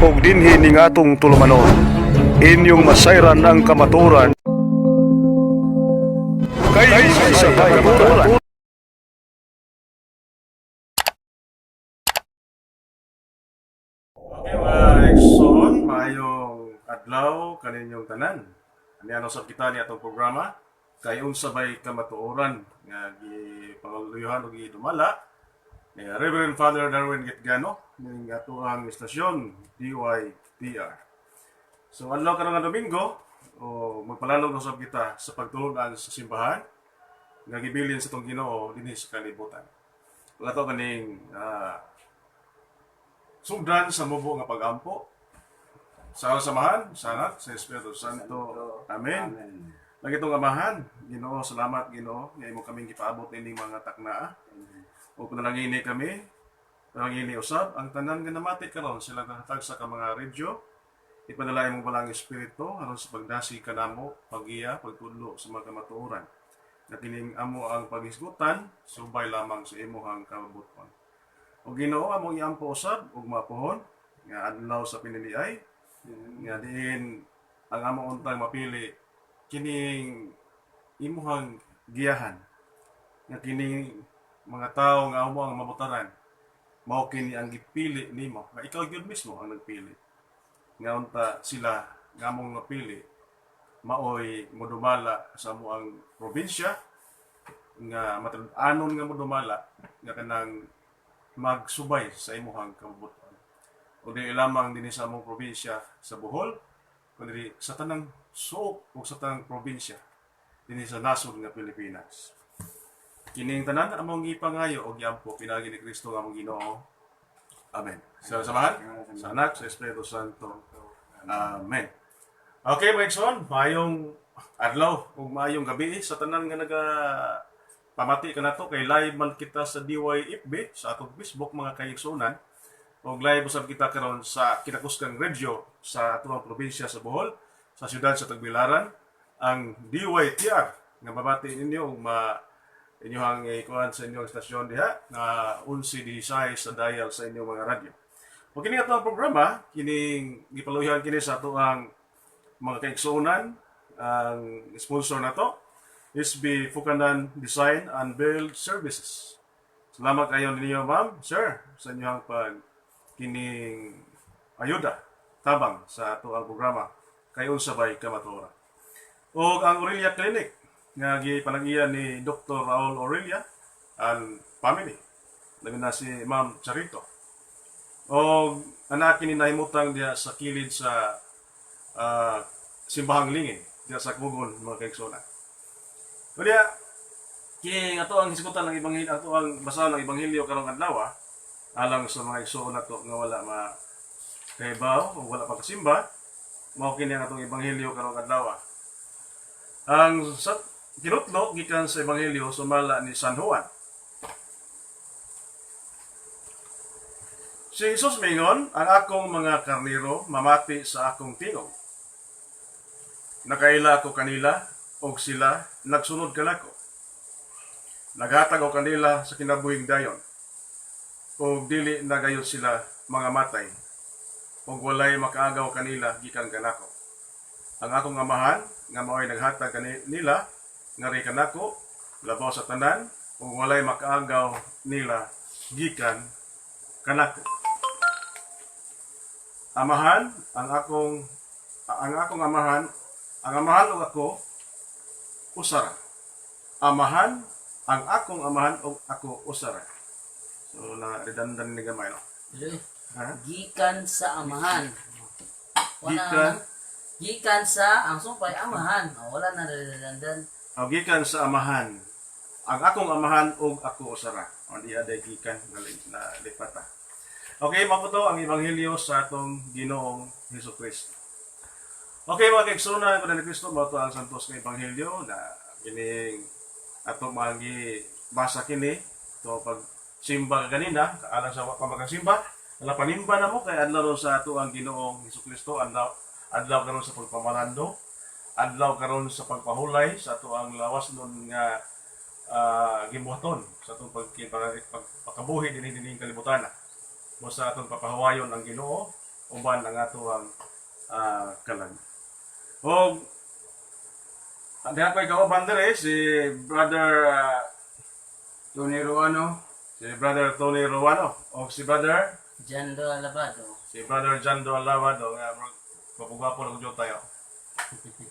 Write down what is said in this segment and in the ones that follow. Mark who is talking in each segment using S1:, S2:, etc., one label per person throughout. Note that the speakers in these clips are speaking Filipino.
S1: ug dinhi ning atong tulumanon. Inyong masayran ang kamaturan. Kay sa kamaturan.
S2: Okay mga Exxon, maayong adlaw kaninyong tanan. Ano sa kita ni atong programa kay unsabay kamatuoran nga gipanguluyhan ug gidumala ni Reverend Father Darwin Gitgano ning atoang istasyon DYTR. So adlaw karon nga Domingo o magpalalong usab kita sa pagtulunan sa simbahan nga gibilin sa tong Ginoo dinhi sa kalibutan. Wala to kaning sugdan sa mubo nga pag-ampo sa samahan, sa Anak, sa Espiritu Santo. Amen. Lagi itong amahan, Ginoo, salamat Ginoo, nga imo kaming gipaabot ining mga taknaa. O panalangini kami, panalangini usab, ang tanan nga namati karon sila kahatag sa mga radyo, ipadala imong balang Espiritu aron sa pagdasi kanamo, paggiya, pagtudlo sa mga kamatuoran. Na kining amo ang paghisgutan, subay lamang sa imong kabubuton. O Ginoo among iampo usab ug mapuhon nga adlaw sa piniliay nga diin ang among untang mapili kining imuhang giyahan nga kining mga tawo nga amo ang mabutaran mao kini ang gipili nimo nga ikaw gyud mismo ang nagpili nga unta sila nga among napili maoy modumala sa amoang probinsya nga matud-anon nga modumala nga kanang magsubay sa imuhang kabubuton. O di lamang din sa among probinsya sa Bohol, kundi sa tanang suok o sa tanang probinsya din sa nasod nga Pilipinas. Kining tanan among gipangayo o giampo pinagi ni Kristo nga among Ginoo. Amen. Sa samahan, sa Anak, sa Espiritu Santo. Amen. Okay, mga Exxon, maayong adlaw o maayong gabi sa tanan nga pamati ka na to kay live man kita sa DYFB sa atong Facebook mga kaigsunan o live usab kita karon sa kinakuskang radio sa atong probinsya sa Bohol sa siyudad sa Tagbilaran ang DYTR nga mabati ninyo ug inyohang ikuan sa inyong estasyon diha na 11:16 sa dial sa inyong mga radyo. O kini atong programa kining gipaluyan kini sa atong mga kaigsunan ang sponsor nato SB Fukanan Design and Build Services. Salamat kayo ninyo, ma'am, sir, sa inyong kining ayuda, tabang sa ato ang programa kayo sabay kamatuoran. O ang Aurelia Clinic, nga gipanag-iya ni Dr. Raul Aurelia and family. Labi na si Ma'am Charito. O anak kini nahimutang diya sa kilid sa Simbahang Lingin, diya sa Kugon, mga kaigsunan. Kaya, kaya ato ang hisgutan ng Ebanghelyo, ato ang basahan ng Ebanghelyo karong adlaw, alang sa mga igsoon nato nga wala makaibaw o wala pagkasimba, mao kini ang atong Ebanghelyo karong adlaw. Ang kinutlo gikan sa Ebanghelyo sumala ni San Juan. Si Jesus mingon, ang akong mga karnero mamati sa akong tingog. Nakaila ako kanila, og sila nagsunod kanako. Naghatag ako kanila sa kinabuhing dayon. Og dili nagayon sila mga matay. Og walay makaagaw kanila gikan kanako. Ang akong amahan nga mao'y naghatag kanila ngari kanako labaw sa tanan og walay makaagaw nila gikan kanako. Amahan ang akong amahan og ako usara. Amahan, ang akong amahan o ako usara. So, na-redundant ni gamay, no?
S3: Gikan sa amahan. Gikan sa, ang sumpay, amahan. Wala na redundant.
S2: Gikan sa amahan. Ang akong amahan o ako usara. Di aday gikan na lipata. Okay, maputo ang Ebanghelyo sa atong Ginoong Hesukristo. Okay, mga kaigsunan ko ni Kristo, mato ang santos nga Ebanghelyo na kining ato magi basa kini to pag simba ganina alang sa pamagsimba ala panimba na mo kay adlaw sa ato ang Ginoong Hesukristo adlaw karon sa pagpamarando adlaw karon sa pagpahulay sa ato ang lawas nun nga gibuhaton sa atong pagkabuhi dinhi kalibutan mo sa atong papahawayon ang Ginoo o uban ang atuang kalag. O diha ko'y kauban dire si Brother
S4: Tony Ruano,
S2: Tony Ruano o si Brother
S3: Jando Alabado.
S2: Jando Alabado nga papugwapo ng Diyo tayo.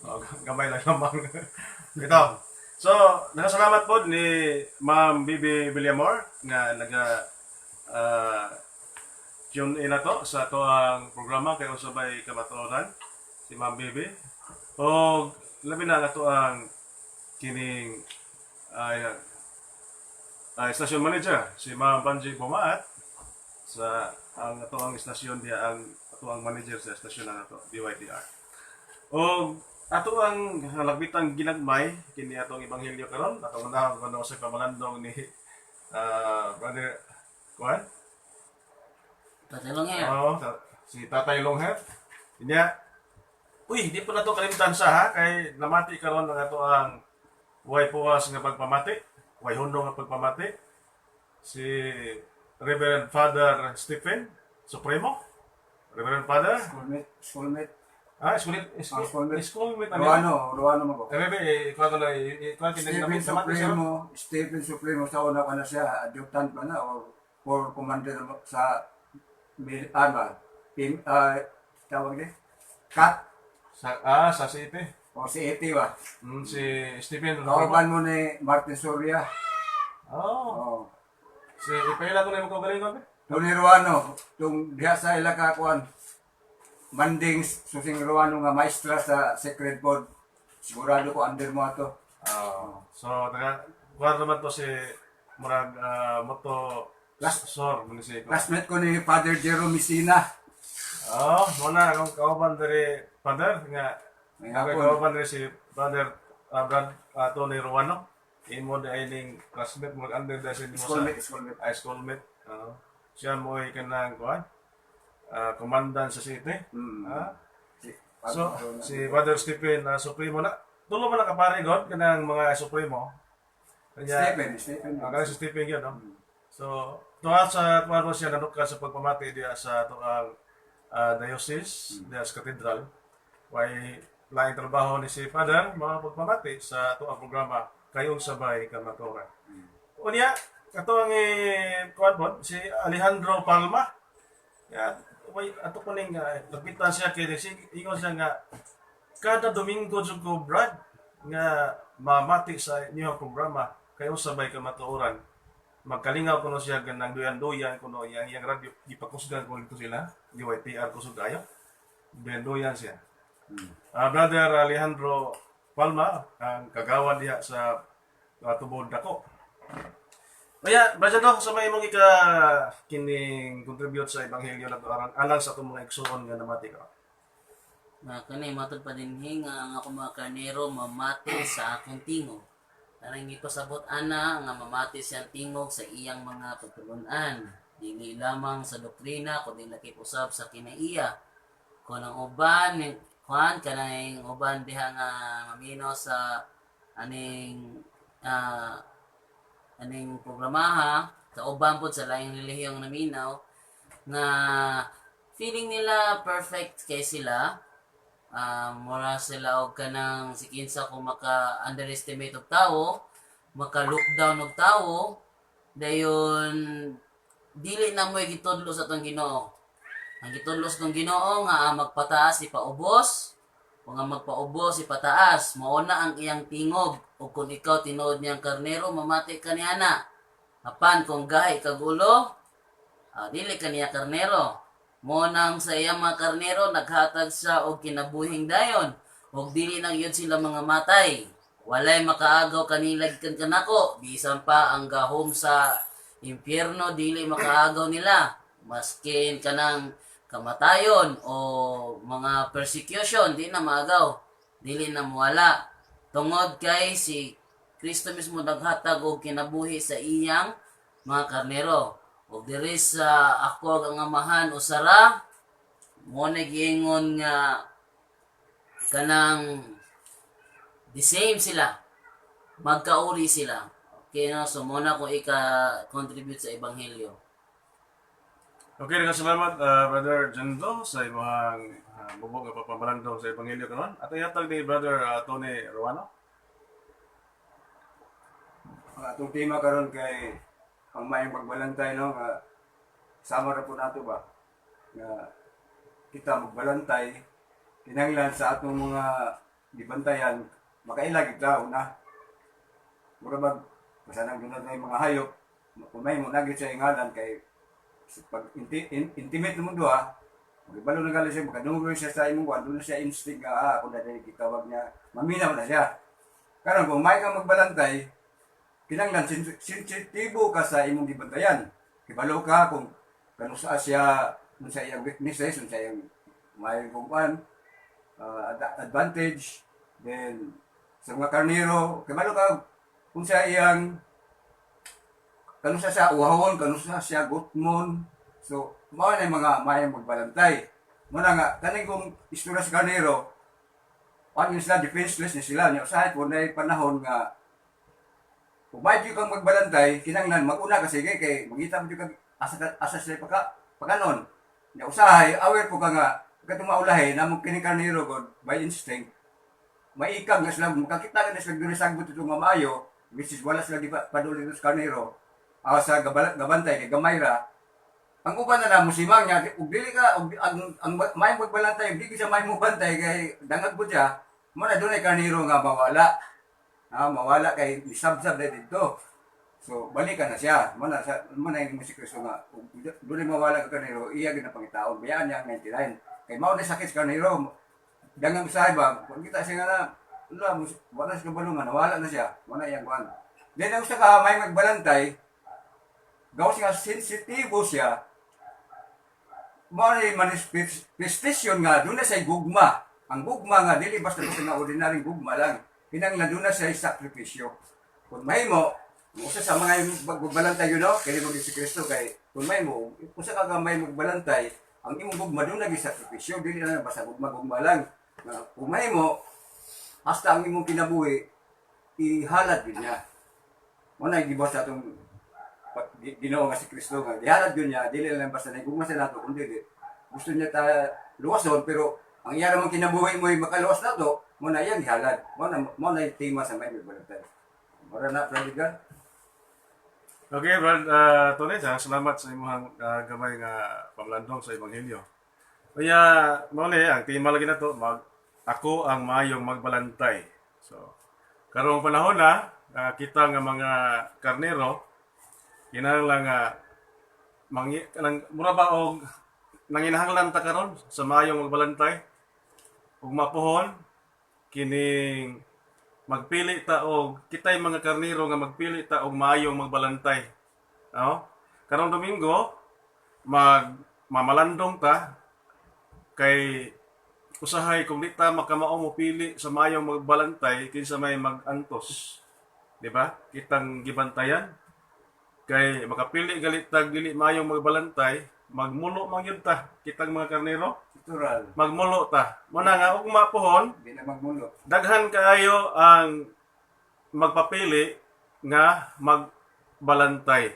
S2: O, gamay lang lamang. Ito. So, nakasalamat po ni Ma'am Bibi Villamor nga tune in na to sa to ang programa kay usabay kamatuoran si Ma'am Bibi. O labi na to ang kining station manager si Ma'am Banji Bumaat sa ang ato ang istasyon diya ang ato ang manager sa istasyon na to DYTR. O ato ang halagbitang ginagmay kini atong ebanghelyo karon atong unahon kuno sa pamalandong ni Brother Juan.
S3: Patalong yan.
S2: Oo, si Tatay Longhead. Inya, uy, di po na to kalimtan sa ha, kay namati karon ng ato ang way puwas nga pagpamati, way hundo nga pagpamati. Si Reverend Father Stephen Supremo. Reverend Father.
S4: schoolmate.
S2: Schoolmate.
S4: Ruano mo ko.
S2: Ikaw ko na, ikaw
S4: Stephen Supremo, sa una ka na siya, adjutant ba na, or commander sa tawag niya? Kat,
S2: sa City.
S4: o si Eti ba?
S2: Si Stephen.
S4: Kauban mo ni Martin Soria.
S2: Oh.
S4: Oh.
S2: Si Ipela ko na yung kagaling ko.
S4: Tony Ruano, itong diha sa ilakakuan, Manding Susing Ruano nga maestra sa Sacred Board. Sigurado ko under mo ito.
S2: So, kuha naman to si Murag Moto Sor, munisipyo.
S4: Classmate ko ni Father Jerome Messina.
S2: Muna akong kauban dari Father, nga
S4: May
S2: ako
S4: hapon.
S2: kauban dari si Father Tony Ruano. Imo da ining classmate, murag under da si mo sa
S4: Schoolmate.
S2: high schoolmate. Siya mo ay kanang kuhan, commandant sa city. So, si Father Stephen Supremo na, tulo mo na kapare God, kanang mga Supremo.
S4: Stephen.
S2: Kanang si Stephen yun, no? So, tuwa sa tuwa mo siya nanuka sa pagpamati diya sa tuang diocese, diya sa cathedral. Way laing trabaho ni si Father, mga pagpamati sa tuang programa, kayong sabay kamaturan. Unya, kato ang kuwan po, si Alejandro Palma. Ato ko ning lapitan siya kay ingon siya nga kada Domingo jud ko Brad nga mamati sa inyong programa kayo sabay ka matuoran. Magkalingaw kuno siya ganang duyan-duyan kuno yang radyo gipakusgan ko dito sila DYTR kusog kayo. Duyan siya. Brother Alejandro Palma ang kagawan diha sa tubod dako. Kaya, Brother Do, sa may mong kining contribute sa Ebanghelyo na alang sa itong mga igsuon nga namati ka.
S3: Kani matod pa din nga ang ako mga karnero mamati sa akong tingog. Karang ipasabot ana nga mamati siyang tingog sa iyang mga pagtulunan. Dili lamang sa doktrina kundi nakipusab sa kinaiya. Kung ang uban kanang uban diha nga mamino sa aning programaha sa uban po sa laing relihiyong naminaw nga feeling nila perfect kay sila mura sila og kanang si kinsa kung maka-underestimate og tao maka-look down og tao dayon dili na mo gitudlo sa tong Ginoo ang gitudlo sa tong Ginoo nga magpataas ipaubos o nga magpaubos ipataas mao na ang iyang tingog o kung ikaw tinuod niyang karnero, mamati ka niya na. Apan kung gahi kagulo, dili ka niya karnero. Monang sa iyang mga karnero, naghatag siya og kinabuhing dayon. Og dili nang yun sila mga matay. Walay makaagaw kanilag kan kanako. Bisan pa ang gahom sa impyerno, dili makaagaw nila. Maskin kanang kamatayon o mga persecution, di na maagaw. Dili na mawala. Tungod kay si Kristo mismo naghatag og kinabuhi sa iyang mga karnero. Og diri sa ako ang amahan usara mo nagiingon nga kanang the same sila. Magkauri sila. Okay no, so muna ko ika-contribute sa ebanghelyo.
S2: Okay, salamat Brother Jando sa imong bubog nga papamalandong sa Ebanghelyo karon. At yatag ni Brother Tony Ruano.
S4: Ang atong tema karon kay ang maayong pagbalantay, no, nga sama ra po nato ba nga kita magbalantay kinahanglan sa atong mga gibantayan makailag kita una mura bag pasanang dunay may mga hayop kung may mo nagit sa ingalan kay pag intimate mo duha magibalo na gali siya makadungog siya sa imong kuan doon na siya instinct nga kung dali kitawag niya maminaw na siya karon kung may kang magbalantay kinahanglan sensitibo ka sa imong gibantayan kibalo ka kung kung sa siya kung sa iyang weaknesses kung sa iyang may kuan advantage then sa mga karnero kibalo ka kung sa iyang kanu sa uhawon kanu sa gutmon so mao na mga mayang magbalantay mo na nga kaning kung istorya sa karnero ano sila defenseless ni sila nya usahay kung na panahon nga kung medyo kang magbalantay kinahanglan mag-una ka sige kay magita mo kag asa sila pagkanon nya usahay aware po ka nga katong maulahi na mo kining karnero god by instinct maikag na sila makakita na sila diri sagbot ito nga maayo which is wala sila di paduli sa karnero sa gabantay kay gamay ra ang uban na na musimang niya ug dili ka ang may magbalantay di siya may mubantay kay dangag po siya mo na dunay karnero nga mawala kay isabsab na dito so balikan na siya mo na yung si Kristo nga dunay mawala ka karnero iya gid na pangitaon bayaan niya 99 kay mao na sakit sa karnero dangang usahay ba kung kita siya nga na wala siya balungan nawala na siya mo na iyang kuan then ang usa ka may magbalantay gawas nga sensitibo siya, may manifestation nga, doon na siya gugma. Ang gugma nga, dili basta ito na ordinaryong gugma lang. Pinanglan doon na siya sakripisyo. Kung may mo, usa sa mga magbalantay yun, no? Kaya mo si Kristo kay, kung may mo, usa ka may magbalantay, ang imong gugma doon naging sakripisyo, dili na basta gugma lang. Kung may mo, hasta ang imong kinabuhi, ihalad din niya. Muna, gibos sa itong Ginoo nga si Kristo nga gihalad yun niya dili lang basta nagugma sa nato kundi gusto niya ta luwason pero ang iya namang kinabuhi mo makaluwas nato mo na yan gihalad mo na yung tema sa may balantay ora na predigan.
S2: Okay, Brad Tony, salamat sa imong gamay nga pamlandong sa Ebanghelyo. Kaya muli ang tema lagi nato ako ang mayong magbalantay. So karong panahon na kita nga mga karnero kinahanglan nga mura ba og nanginahanglan ta karon sa mayong magbalantay ug mapuhon kining magpili ta og kitay mga karnero nga magpili ta og mayong magbalantay. Karong Domingo mamalandong ta kay usahay kung di ta makamao mo pili sa mayong magbalantay kinsa may mag-antos. Di ba? Kitang gibantayan kay makapili galit tag dili mayong magbalantay magmulo man gyud ta kitang mga karnero
S4: Natural.
S2: magmulo ta mo na nga ug mapuhon
S4: Di na magmulo.
S2: daghan kaayo ang magpapili nga magbalantay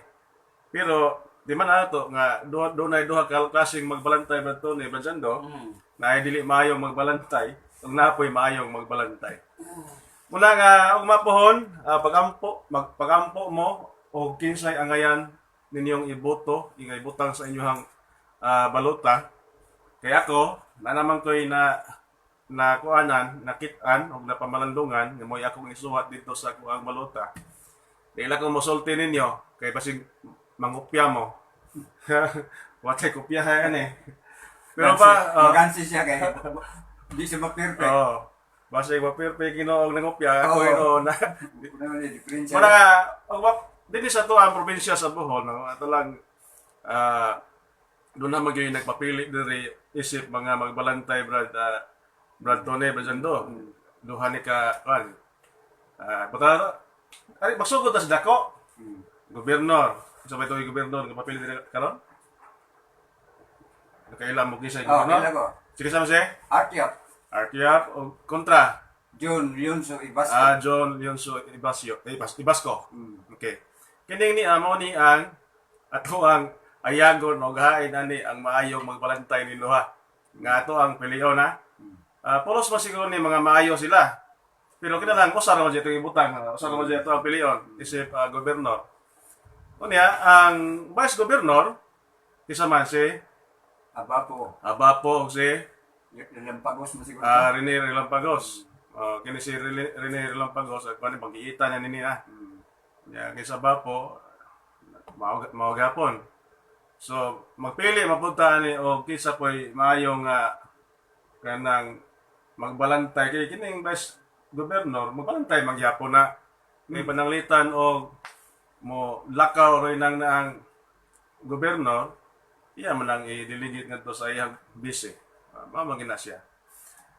S2: pero di man ato nga dunay duha ka klaseng magbalantay bato ni Bajando na dili mayong magbalantay ug napoy mayong magbalantay muna nga ug mapuhon pagampo mo o kinsay angayan ninyong iboto, ingay butang sa inyong balota. Kaya ako, na naman ko'y nakuanan, nakitaan, o napamalandungan, nga mo'y akong isuhat dito sa kuang balota. Dahil akong musulti ninyo, kay basig mangupya mo. Watay kupyahan eh. Pero ba,
S4: Magansi siya kay di siya ma-perfect.
S2: basig mapirpe ginoong nangupya, ako ino na.
S4: Naman ni difference.
S2: Muna nga, dito sa to ang probinsya sa Bohol, no? Ito lang, doon na magiging nagpapili diri isip mga magbalantay, Brad Tony, Bajando. Duha ni ka, magsugod na sa dako, gobernador. Sabay ito yung gobernador, nagpapili diri karon? Nakailan mo kisay gobernador?
S4: Kailan ko.
S2: Sige sama siya? Artiap, o kontra?
S4: John Yunso Ibasco.
S2: John Yunso Ibasco. Okay. Kining ni amo ni ang ayagon o gahain ani ang maayong magbalantay ni Luha. Nga ato ang piliyon ha. Pulos man siguro ni mga maayo sila. Pero kinalang usar mo dito ibutang, usar mo dito ang piliyon isip gobernador. Unya ang vice governor kisa man si Abapo si
S4: Lampagos mo siguro.
S2: Rene Relampagos. Kini si Rene Relampagos at kani pag-iitan na nini ha. Ya kisa Abapo mawagapon. So magpili mapunta ni o kisa po'y maayong kanang magbalantay kay kining vice gobernador magbalantay magyapon na may pananglitan o mo lakaw rin nang naang gobernador iya man ang i-delegate ngadto sa iyang bise mamagin na siya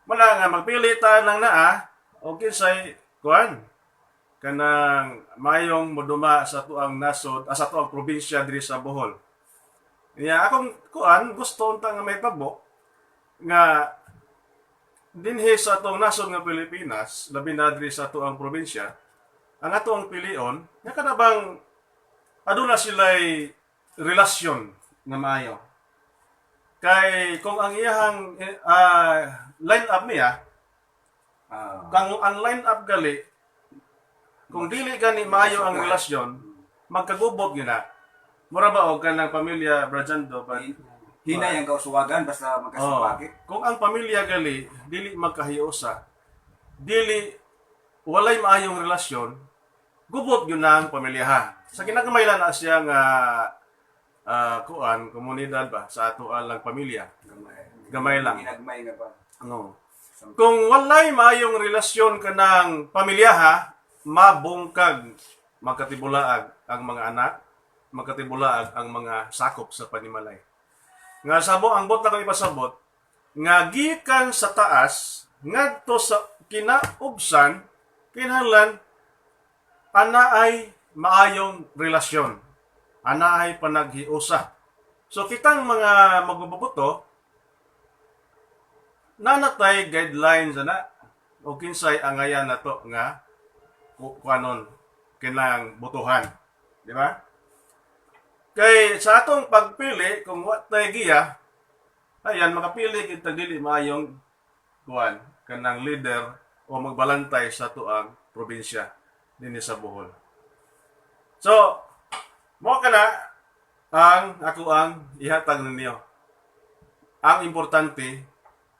S2: mala nga magpili ta nang naa o kinsay kuan kanang mayong moduma sa tuang nasod sa tuang probinsya diri sa Bohol. Iya akong kuan gusto unta nga may tabo nga dinhi sa atong nasod nga Pilipinas, labi na diri sa tuang probinsya, ang atong pilion, nga kanabang aduna sila'y relasyon nga maayo. Kay kung ang iyang line up niya, kung ang line up gali, kung dili gani maayo ang relasyon, magkagubot yun na. Mura ba o kanang pamilya Brajando,
S4: Hinay ang kausuwagan basta magkasipagi.
S2: Kung ang pamilya gali dili magkahiusa, dili walay maayong relasyon, gubot yun na ang pamilyahan. Sa kinagamailan na siya nga komunidad ba sa ato lang pamilya. Gamay lang.
S4: Ginagmay nga ba?
S2: No. Kung walay maayong relasyon kanang pamilyaha, mabungkag magkatibulaag ang mga anak, magkatibulaag ang mga sakop sa panimalay. Nga sabo ang bot na kami pasabot nga gikan sa taas ngadto sa kinaubsan kinahanglan ana ay maayong relasyon, ana ay panaghiusa. So kitang mga magbabuto nanatay guidelines ana o kinsay angayan nato nga kuanon kinang butuhan, di ba? Kay sa atong pagpili kung what tay giya, ayan makapili kita dili maayong kuan kanang leader o magbalantay sa tuang probinsya dinhi sa Bohol. So, mo kana ang ako ang ihatag ninyo. Ang importante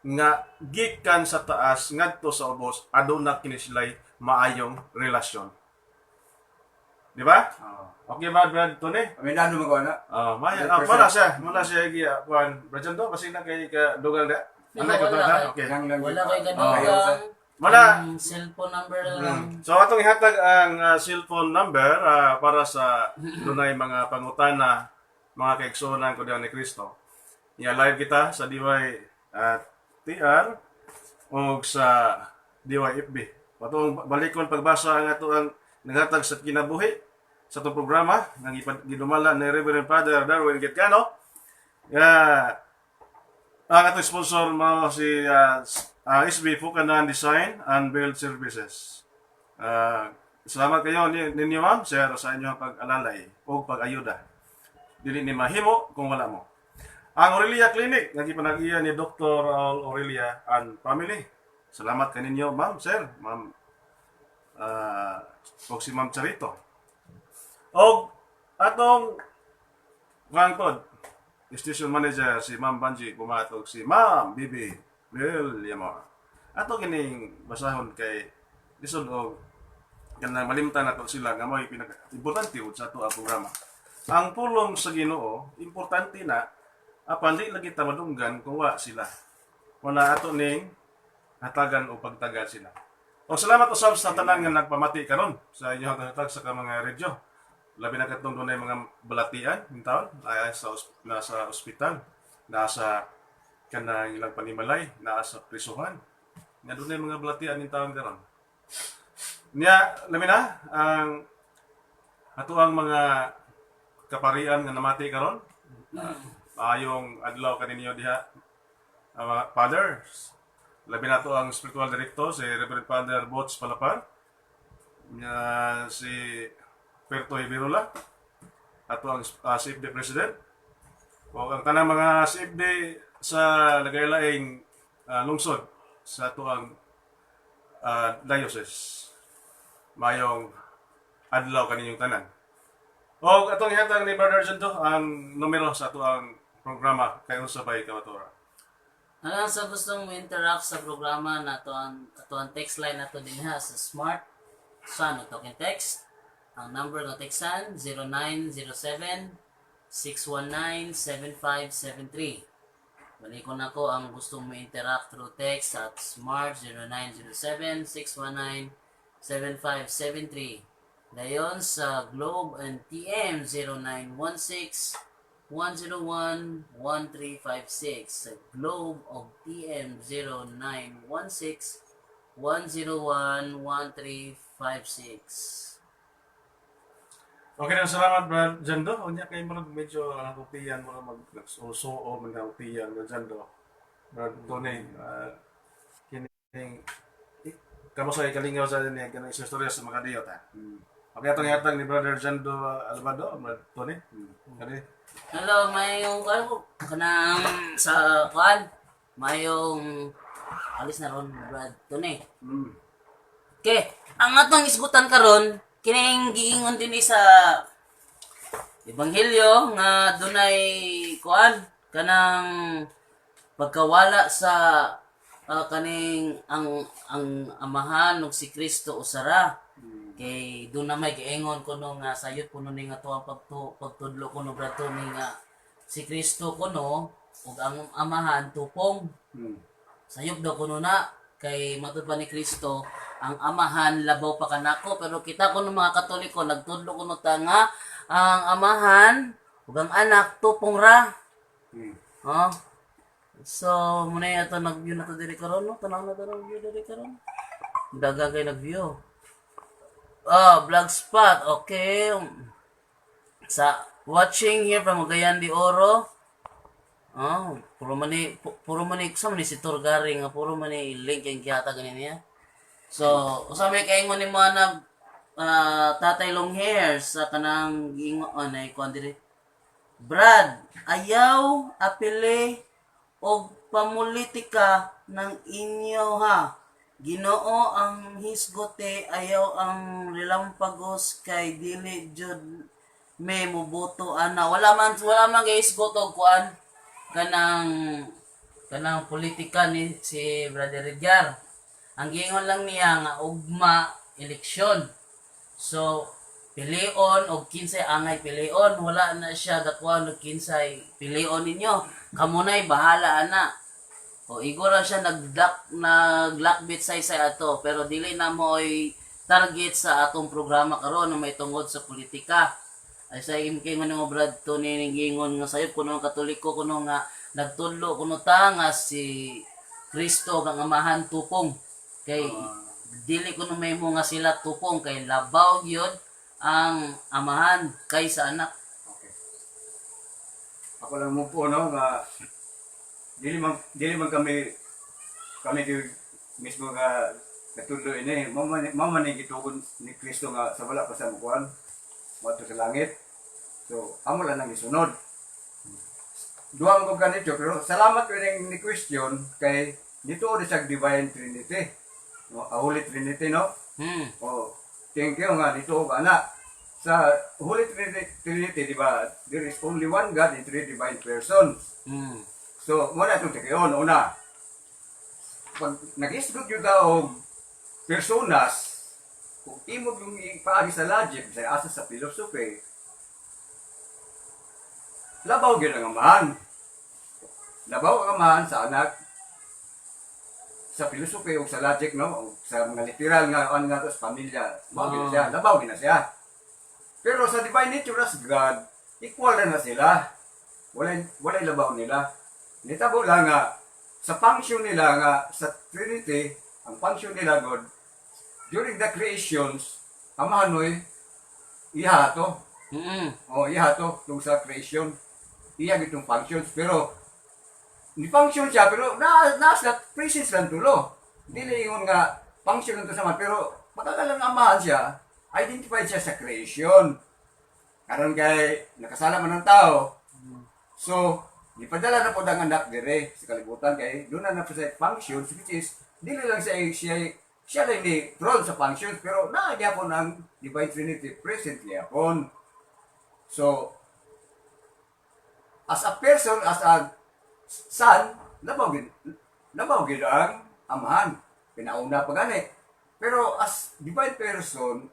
S2: nga gikan sa taas ngadto sa ubos aduna kini sila'y maayong relasyon. Di ba? Okay ba Brad Tony?
S4: Aminado mo ko na.
S2: Muna siya giya kuan Brajando kasi na kay ka dugal da.
S3: Wala
S2: Okay.
S3: wala kay ganun
S2: Wala.
S3: cellphone number lang.
S2: So atong ihatag ang cellphone number para sa dunay mga pangutana mga kaigsuonan ko diyan ni Kristo. Live kita sa DY TR o sa DYFB. Patong balikon pagbasa ang ato ang naghatag sa kinabuhi sa itong programa ng gidumala ni Reverend Father Darwin Gitcano. Ang ato sponsor mo si SB Fukanan Design and Build Services. Salamat kayo ninyo ma'am sir sa inyong pag-alalay o pag-ayuda. Dili ni mahimo kung wala mo. Ang Aurelia Clinic, nagipanag-iya ni Dr. Aurelia and family. Salamat kaninyo ma'am sir, ma'am o si Ma'am Charito. O atong Rangtod, station manager si Ma'am Banji pumatog si Ma'am Bibi Williamor. Ato kining basahon kay lisod og kanang malimtan nato sila nga may pinaka-importante sa ato ang programa. Ang pulong sa Ginoo importante na apan di lagi ta madunggan kung wa sila. Wala ato ning hatagan o pagtagad sila. O salamat usab sa tanan nga nagpamati karon sa inyong hatag sa mga radyo. Labi na katong dunay mga balatian in taon nasa ospital, nasa kanang ilang panimalay, nasa prisuhan. Nga dunay mga balatian in taon karon. Nya labi na ang ato ang mga kaparian nga namati karon. Ayong adlaw kaninyo diha mga fathers. Labi na to ang spiritual director si Reverend Father Bots Palapar. Si Perto Ibirula, ato ang Safety President, O ang tanang mga CFD sa nagaylaing lungsod sa tuang diocese. Mayong adlaw kaninyong tanan. O atong ihatag ni Brother Jento ang numero sa tuang programa kay unsa bay kawatora.
S3: Ano sa gustong mo interact sa programa na ang text line nato din ha sa Smart Sun token text. Ang number ng textan 0907-619-7573. Balik ko na ko ang gusto mo interact through text at Smart 0907-619-7573. Dayon sa Globe and TM 0916-101-1356. Sa Globe of TM 0916-101-1356.
S2: Okay na, salamat Brother Jando. Unya kay mo medyo nakupian mo mag-uso o manaupian Brother Jando. Brother Tony, kining kamo sa ikalingaw sa ni kanang istorya sa mga diyot ha. Okay, atong ihatag ni Brother Jando Albado, Brother Tony. Kani.
S3: Hello, mayong kanang sa kuan, mayong alis na ron Brad Tony. Okay, ang atong isgutan karon kining giingon din sa Ebanghelyo nga dunay kuan kanang pagkawala sa kaning ang amahan ug si Kristo usara. Kay doon na may giingon kuno nga sayot kuno ni nga tuang pagtudlo kuno Brad Tony nga si Kristo kuno ug ang amahan tupong. Sayop daw kuno na kay matud pa ni Kristo ang amahan labaw pa kanako pero kita kuno mga Katoliko nagtudlo kuno ta nga ang amahan ug ang anak tupong ra. Oh. So muna yato nag-view na to diri karon no tanaw na to nag-view diri karon. Daga kay nag-view. Vlog spot. Okay. Sa watching here from Cagayan de Oro. Puro mani sa man si Turgari nga puro mani link yung kiyata ganin niya. So, usabi kay mo ni mo na tatay long hair sa kanang gingon ay kuan diri. Brad, ayaw apile og pamulitika ng inyo ha. Ginoo ang hisgote ayaw ang relampagos kay dili jud may mubuto ana. Wala man hisgot og kuan kanang politika ni si Brother Edgar. Ang giingon lang niya nga ugma eleksyon. So pilion og kinsay angay pilion, wala na siya gakuan og kinsay pilion ninyo. Kamo nay bahala ana. O igora siya naglockbit say ato pero dili na mo target sa atong programa karon na may tungod sa politika. Ay sa imkay man nga Brad Tony ning gingon nga sayop kuno Katoliko kuno nga nagtudlo kuno ta nga si Kristo kang amahan tupong. Kay dili kuno may mo nga sila tupong kay labaw gyud ang amahan kaysa anak.
S4: Okay. Ako lang mo po no nga dili man kami mismo nga natudlo ini mama ni gitugon ni Kristo nga sa wala pa sa mukuan moadto sa langit. So amo lang nang isunod. Duha man ko ganito pero salamat ning ni question kay dito ri sa Divine Trinity. No, Holy Trinity no? Oh, thank you nga dito ana. Sa Holy Trinity di ba? There is only one God in three divine persons. So, mo na itong tikiyon. Una, pag nag-isgot yung tao personas, kung imog yung ipaagi sa logic, sa asa sa philosophy, labaw yun ang amahan. Labaw ang amahan sa anak, sa philosophy o sa logic, no? O sa mga literal nga, ano nga to, sa pamilya, labaw yun na siya. Pero sa divine nature as God, equal na sila. Walay labaw nila. Nitabo lang nga, sa function nila nga, sa Trinity, ang function nila God, during the creations, amanoy, iha to. O, iha to, itong sa creation. Iha itong functions. Pero, ni-function siya, pero nasa presence lang tulo. Hindi na yung nga, function lang to sama. Pero, matagalang amahan siya, identified siya sa creation. Karon kay nakasala man ng tao, So, ipadala na po ang anak dire sa kalibutan kay doon na po sa functions which is dili lang siya lang ni throne sa functions pero naadya po ng Divine Trinity presently upon. So, as a person, as a son, labaw gid ang amahan. Pinauna pa gani. Pero as divine person,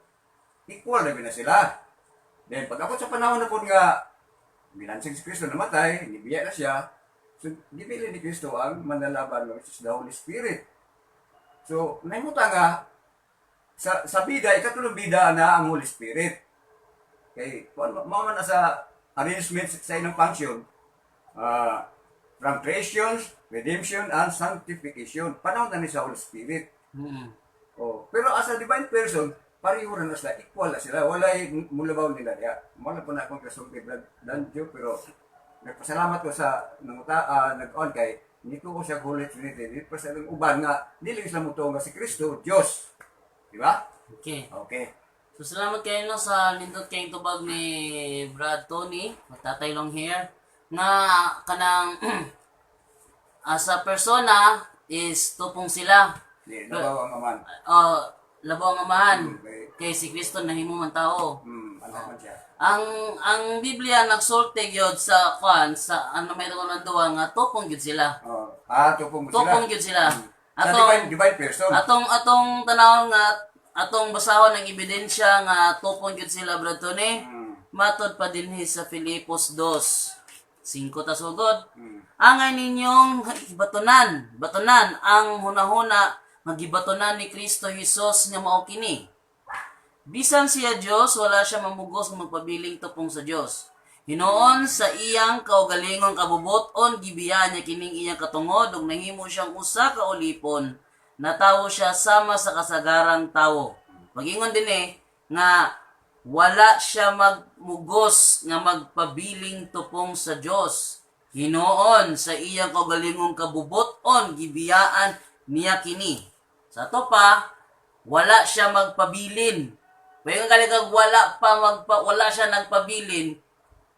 S4: equal na sila. Then pag ako sa panahon na po nga binansig si Kristo namatay, nibiya na siya. So, gibili ni Kristo ang manlalaban which is the Holy Spirit. So, naimuta nga, sa bida, ikatulong bida na ang Holy Spirit. Okay, mao man na sa arrangement sa inyong function, from creation, redemption, and sanctification. Panahon na ni sa Holy Spirit. Oh, pero as a divine person, pareho na sila, equal na sila. Walay mulabaw nila niya. Wala po na akong kasulti, Danjo, pero nagpasalamat ko sa nag-on kay hindi ko siya Holy Trinity. Hindi pa sa uban nga, niling sila mo nga si Kristo, Diyos. Di ba?
S3: Okay.
S4: Okay.
S3: So, salamat kayo no sa lindot kayong tubag ni Brad Tony, magtatay long hair, na kanang as a persona is tupong sila.
S4: Hindi, nabaw ang aman.
S3: Labaw ang amahan.
S4: Okay.
S3: Kay si Kristo nahimo man tao.
S4: Ano man siya.
S3: Ang Biblia nagsulti gyud sa kwan sa ano may ko nanduwa nga tupong gyud sila.
S4: Tupong mo sila.
S3: Tupong gyud sila.
S4: Sa divine person.
S3: Atong tanawon nga atong basahon ng ebidensya nga tupong gyud sila Brad Tony. Matod pa dinhi sa Filipos 2:5 ta sugod. Angay ninyong batonan ang hunahuna magibatonan ni Kristo Jesus nga mao kini. Bisan siya Dios, wala siya mamugos nga magpabiling tupong sa Dios. Hinoon sa iyang kaugalingong kabubuton gibiyan niya kining iyang katungod ug nahimo siyang usa ka ulipon. Natawo siya sama sa kasagarang tawo. Magingon din nga wala siya magmugos nga magpabiling tupong sa Dios. Hinoon sa iyang kaugalingong kabubuton gibiyaan niya kini. Sa to pa, wala siya magpabilin. Kaya nga kaligag wala siya nagpabilin,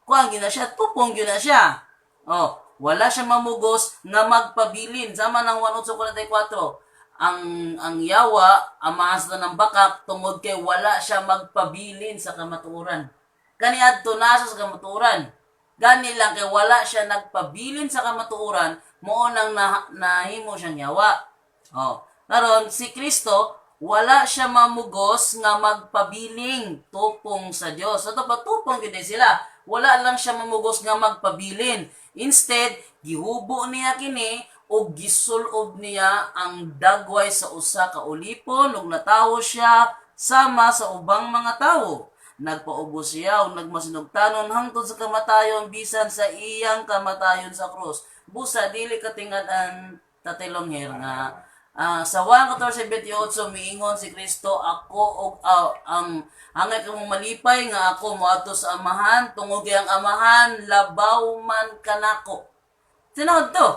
S3: kuang gina siya, tupong gina siya. Wala siya mamugos nga magpabilin. Sama ng 1:44. Ang yawa, amahan sa ng bakak, tungod kay wala siya magpabilin sa kamatuoran. Kaniadto nasa sa kamatuoran. Gani lang kay wala siya nagpabilin sa kamatuoran, mo nang nahimo siyang yawa. Karon si Kristo wala siya mamugos nga magpabiling tupong sa Dios. Sa to patupong gid sila. Wala lang siya mamugos nga magpabilin. Instead, gihubo niya kini o gisulob niya ang dagway sa usa ka ulipon ug natawo siya sama sa ubang mga tawo. Nagpaubos siya o nagmasinugtanon hangtod sa kamatayon bisan sa iyang kamatayon sa krus. Busa dili katingad-an tatilongher nga sa 1:14-28 miingon si Kristo ako og ang hangay kamo malipay nga ako moadto sa amahan tungod kay ang amahan labaw man kanako. Tinawad to.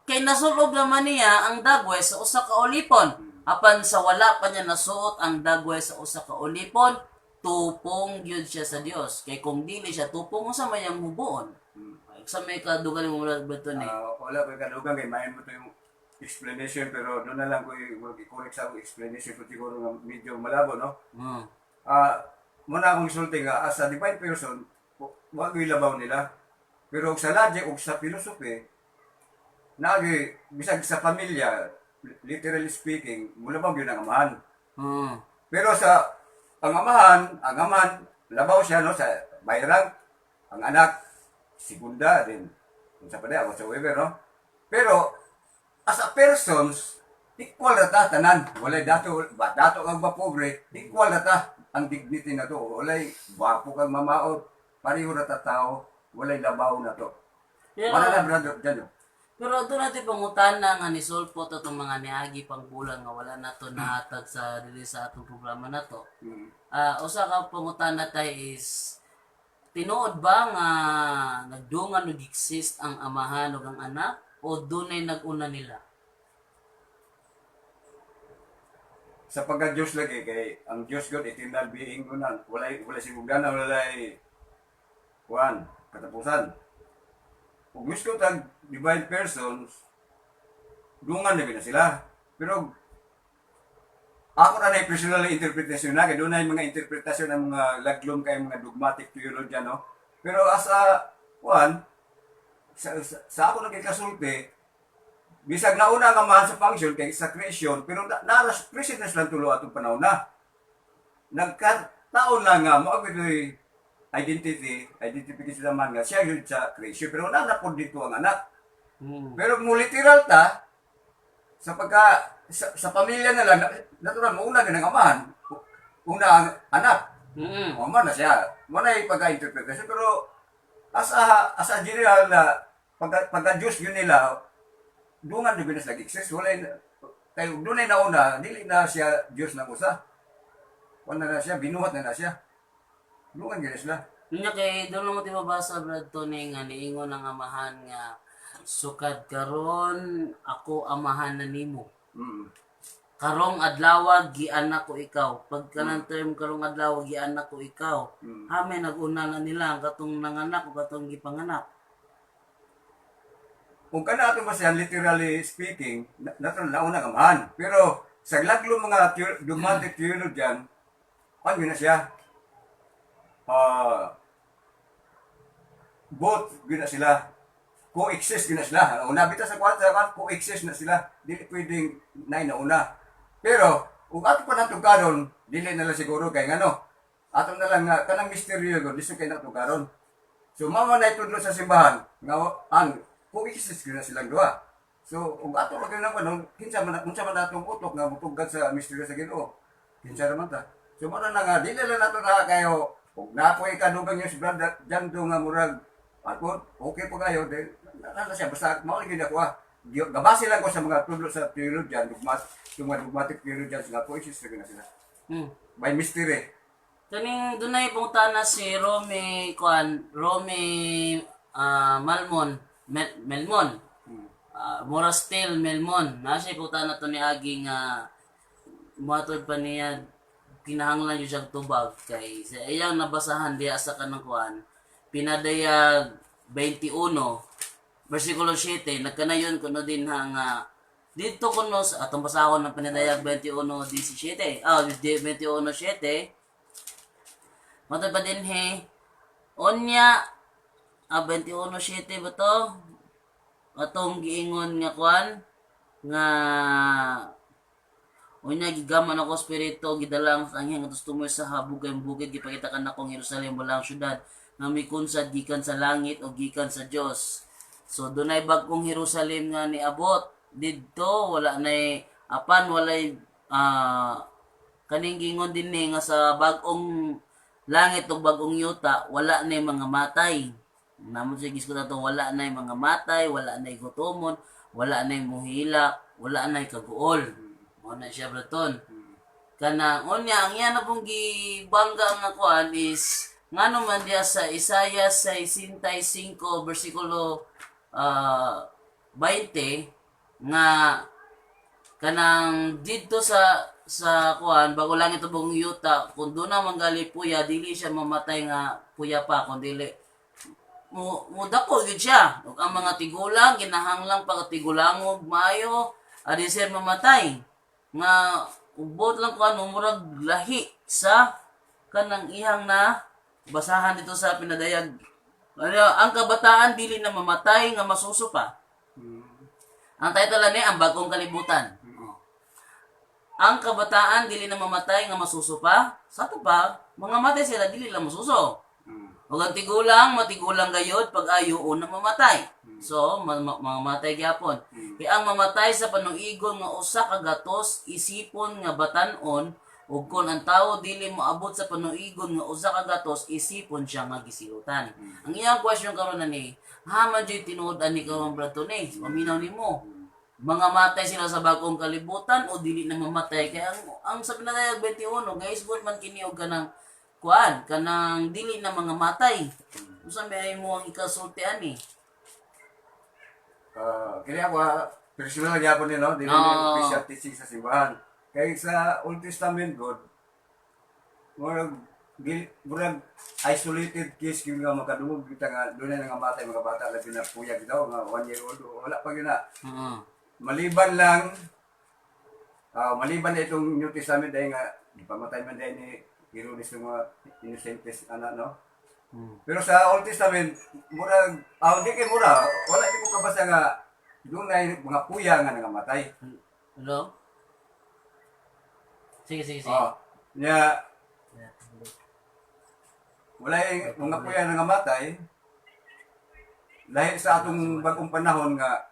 S3: Kay nasulob naman niya ang dagway sa usa ka ulipon. Apan sa wala pa niya nasuot ang dagway sa usa ka ulipon, tupong gyud siya sa Dios. Kay kung dili siya tupong sa mayang hubuon. Sa may kadugan mo beto ni.
S4: Wala pa kadugan kay mayon mo to yung explanation pero doon na lang ko i-correct sa explanation ko siguro nga medyo malabo no. Muna akong isulti nga as a divine person wag ilabaw nila pero sa logic ug sa philosophy nagi bisag sa pamilya literally speaking mulabaw gyud ang amahan. Pero sa ang amahan labaw siya no sa bayrang ang anak segunda din sa pada whatsoever no. Pero as a persons, equal na ta, tanan. Walay dato kang mapobre, equal na ta ang dignity na to. Walay wapo kang mamaot, pareho na ta tao, walay labaw na to. Wala na, brother, dyan.
S3: Pero doon natin pangutan na nga ni Solpo to itong mga niagi pang bulan nga wala na to nahatag sa dili sa atong programa na to. Usa ka pangutan na tayo is tinuod ba nga nagdungan o exist ang amahan o ang anak? O dunay nag-una nila?
S4: Sa pagka-Diyos lagi, kay ang Diyos God, eternal being ko na, walay sigugana, walay katapusan. kung gusto tag divine persons, dungan na sila. Pero ako na personal interpretation na, kaya doon na yung mga interpretasyon ng mga laglom kay mga dogmatic theology, no? Pero as a, sa ako nagkikasulti, bisag nauna nga mahal sa function kay sa creation, pero naras present na silang tulo atong panahon na. Nagkataon lang nga, mo identification naman nga, siya yun sa creation, pero nanapod dito ang anak. Pero mo literal ta, sa pamilya na lang, natural, mauna din ang amahan, una ang anak, ama na siya, muna yung pagka-interpretation, pero as a general na, pagka-Diyos yun nila, dungan di binas nag-exist, wala yung, kayo, doon ay nauna, dili na siya Diyos na usa. Wala na siya, binuhat na siya. Dungan gina sila.
S3: Nya kay doon mo ti mabasa Brad Tony nga niingon ang amahan nga sukad karon ako amahan na nimo. Karong adlaw gianak ko ikaw. Pag kanang term karong adlaw gianak ko ikaw. Amen naguna na nila ang katong nanganak o katong gipanganak.
S4: Kung kana ato ba siya, literally speaking, natural nauna ang amahan. Pero sa laglo mga dogmatic theologian, ano na siya? Both gina sila. Co-exist gina sila. Una bitaw sa kwarta, co-exist na sila. Dili pwedeng nauna. Pero, kung ato pa nato karon, dili na lang siguro kay ngano. Ato na lang nga kanang misteryo go, diso kay nato karon. So mama na itudlo sa simbahan, nga ang co-exist gina silang duha. So, kung ato pa ganun ano, kinsa man natong utok nga mutugad sa misteryo sa Ginoo. Kinsa naman ta. So mara na nga dili lang nato na kayo kung napoy kadugang yung si brother Jando nga murag ako okay po kayo de na siya basta mao gid ako gabase lang ko sa mga tudlo sa theologian dogmatic theologians nga po exist na sila by mystery.
S3: Kaning dunay pungtana si Romy Melmon. Mura still Melmon. Nasa pungtana to ni Agi nga matod pa niya kinahanglan yung siyang tubag kay sa iyang nabasahan diya sa kanang kuan pinadayag 21 versikulo 7 nagkanayon kuno din hang dito kuno sa atong basahon ng pinadayag 21:17 21:7 matod pa din he onya 21:7 ba to atong giingon nga kuan nga unya gigaman ako spirito gidalang sa anghel ngadto tumoy sa habog kay bukid gipakita kan akong Jerusalem balang syudad nga mikunsad gikan sa langit o gikan sa Dios. So dunay bag-ong Jerusalem nga niabot didto wala nay apan walay kaning gingon din ni nga sa bag-ong langit o bag-ong yuta wala nay mga matay. Namo sa gis ko to wala nay mga matay, wala nay gutomon, wala nay muhila, wala nay kaguol. Mo na siya Braton. Kana unya ang iya na pong gibangga nga kuan is ngano man diya sa Isaiah 65 bersikulo 20 nga kanang didto sa kuan bago lang ito bong yuta kun do na manggali puya dili siya mamatay nga puya pa kun dili mo dako gyud siya ug ang mga tigulang kinahanglang pagtigulangon maayo adi sir mamatay nga ubot lang ko ano murag lahi sa kanang ihang na basahan dito sa pinadayag ang kabataan dili na mamatay nga masuso pa. Ang title ni ang bagong kalibutan. Ang kabataan dili na mamatay nga masuso pa. Sa to pa mga matay sila dili lang masuso. Ug ang matigulang gayod pag ayo una mamatay. So, mga matay gyapon. Kaya ang mamatay sa panuigon nga usa ka gatos isipon nga batan-on ug kun ang tawo dili moabot sa panuigon nga usa ka gatos isipon siya nga gisilutan. Ang iyang question karon na ni, haman jud tinuod ani karon Brad Tony, paminaw nimo. Mga matay sila sa bagong kalibutan o dili na mamatay kaya ang sa pinadayag 21 guys good man kini og kanang kuan kanang dili na mga matay. Usa may mo ang ikasulti ani.
S4: Kini ako personal gyapon ni no, dili ni official teaching sa simbahan. Kay sa Old Testament God, murag murag isolated case yung nga makadungog kita nga doon na nga matay mga bata labi na puyag daw nga 1 year old wala pa gina maliban lang maliban na itong New Testament dahil nga di pamatay man dahil ni Herodes yung mga innocentes anak no pero sa Old Testament murag di kay mura wala di ko kabasa nga doon na mga puya nga nangamatay
S3: Hello? Sige.
S4: nya wala yung mga puya nangamatay dahil sa atong bagong panahon nga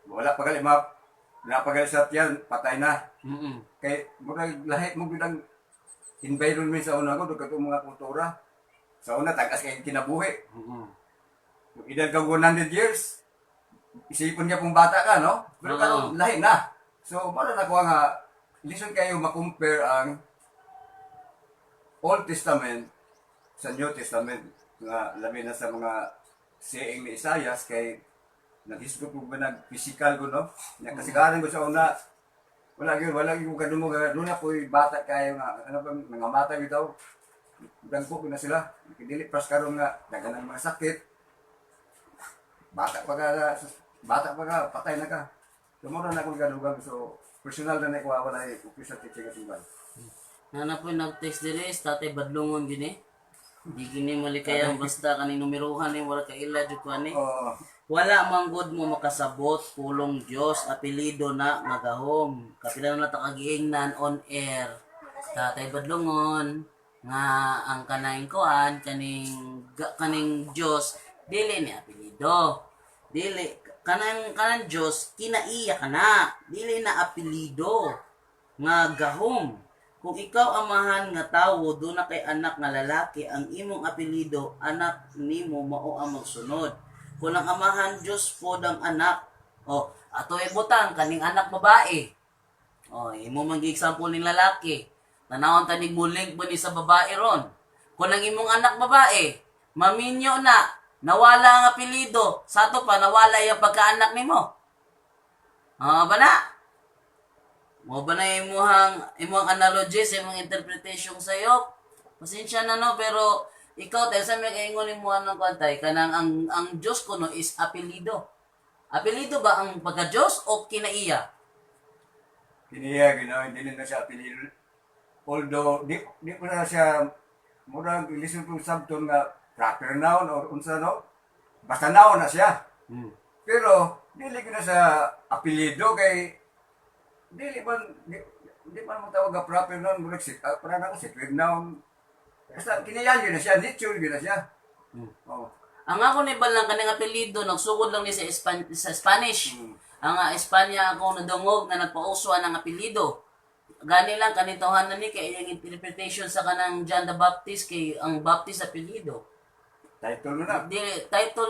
S4: wala pagali napagali sa tiyan patay na kay murag lahi mo bidang environment sa una ko dugay mga kultura sa una tagas kay kinabuhi edad ka 100 years isipon niya kung bata ka no pero karon lahi na so para na ko nga listen kayo ma-compare ang Old Testament sa New Testament nga labi na sa mga saying ni Isaias kay naghisgot ko ba nag-physical ko no kasigaran ko sa una wala gyud ko kadumog doon na po'y bata kayo nga ano ba nangamatay bitaw dagpo ko na sila dili pas karon nga daghan mga sakit bata pa ka patay na ka tumoro na akong gadugang so personal na ko wala official teaching kasuban
S3: Nana po nag-text dire, tatay badlongon gini. Di gini malikayang basta kaning numerohan ni wala ka ila jud ko ani. Wala man gud mo makasabot pulong Dios apelyido na magahom. Kapila na ta kagiingnan on air. Tatay badlongon nga ang kanang kuan kaning Dios dili ni apelyido. Dili kanang Dios kinaiya kana. Dili na apelyido nga gahom. Kung ikaw amahan nga tawo do na kay anak nga lalaki ang imong apelyido anak nimo mao ang magsunod. Kung ang amahan Dios pod ang anak ato ibutang kaning anak babae. Imo man gi-example ning lalaki. Tanawon ta ning mulig mo ni sa babae ron. Kung ang imong anak babae maminyo na nawala ang apelyido sa ato pa nawala yung pagkaanak nimo. Ba na? Mo ba na imong analogy sa imong interpretation sa'yo? Pasensya na no, pero ikaw tayo sa mga kaingon mo ng kwantay, kanang ang Diyos ko no is apelido. Apelido ba ang pagka-Diyos o kinaiya?
S4: Kinaiya, hindi na siya apelido. Although, di ko na siya, murag, listen to sabton nga proper noun or unsa no? Basta noun na siya. Pero, dili ko na sa apelido kay Di man mo tawag nga proper noun, parang ako secret noun. Basta kinayan yun na siya, nature yun na siya.
S3: Ang ako ni balang kanang apelido, nagsugod lang ni sa Spanish. Ang Espanya ako nadungog na nagpauswa ng apelido. Gani lang kanituhan na ni kay yung interpretation sa kanang John the Baptist kay ang Baptist apelido.
S4: Title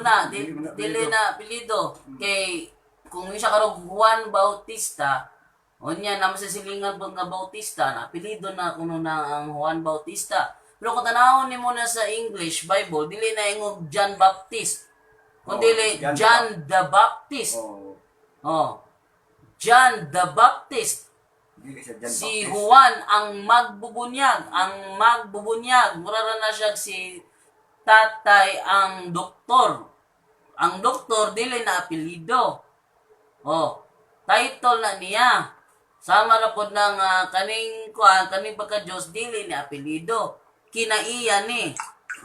S4: na.
S3: Dili na apelido. Kay kung siya karong Juan Bautista, unya naman sa silingan pag nga Bautista, na apelido na kuno na ang Juan Bautista. Pero kung tanawon nimo na sa English Bible, dili na ingog John Baptist. Kundi John the Baptist. John the Baptist. Si Juan ang magbubunyag. Mura na siya si tatay ang doktor. Ang doktor dili na apelido. Title na niya. Sama ra pod ng kaning pagka-Diyos dili ni apelido. Kinaiya ni.